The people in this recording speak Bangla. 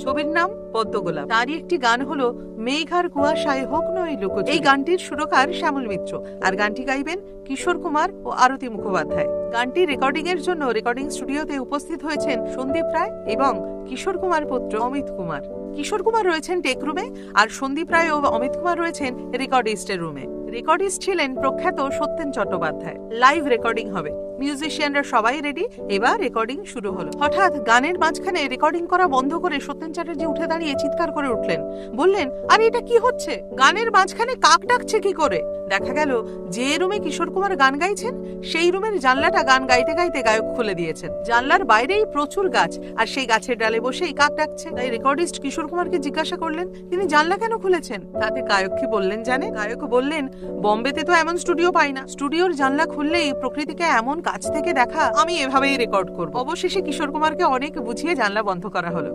ছবির নাম পদ্মগোলাপ। তারই একটি গান হলো মেঘার কুয়াশায় হোক নয় লুকোচুরি। এই গানটির সুরকার শ্যামল মিত্র, আর গানটি গাইবেন কিশোর কুমার ও আরতি মুখোপাধ্যায়। গানটি রেকর্ডিং এর জন্য রেকর্ডিং স্টুডিওতে উপস্থিত হয়েছেন সন্দীপ রায় এবং কিশোর কুমার পুত্র অমিত কুমার। কিশোর কুমার রয়েছেন টেক রুমে, আর সন্দীপ রায় ও অমিত কুমার রয়েছেন রেকর্ডিস্টের রুমে। রেকর্ডিস্ট ছিলেন প্রখ্যাত সত্যেন চট্টোপাধ্যায়। লাইভ রেকর্ডিং হবে, মিউজিশিয়ানরা সবাই রেডি, এবার রেকর্ডিং শুরু হলো। হঠাৎ গানের মাঝখানে রেকর্ডিং করা বন্ধ করে সত্যেন চ্যাটার্জি উঠে দাঁড়িয়ে চিৎকার করে উঠলেন, বললেন, আরে এটা কি হচ্ছে? গানের মাঝখানে কাক ডাকছে কি করে? দেখা গেল যে রুমে কিশোর কুমার গান গাইছেন সেই রুমের জানলাটা গান গাইতে গাইতে গায়ক খুলে দিয়েছেন। জানলার বাইরেই প্রচুর গাছ, আর সেই গাছের ডালে বসেই কাক ডাকছে। তাই রেকর্ডিস্ট কিশোর কুমারকে জিজ্ঞাসা করলেন, তিনি জানলা কেন খুলেছেন? তাতে গায়ক কি বললেন জানে? গায়ক বললেন, বম্বেতে তো এমন স্টুডিও পাই না, স্টুডিওর জানলা খুললেই প্রকৃতিকে এমন কাছ থেকে দেখা, আমি এভাবেই রেকর্ড করব। অবশেষে কিশোর কুমারকে অনেক বুঝিয়ে জানলা বন্ধ করা হলো।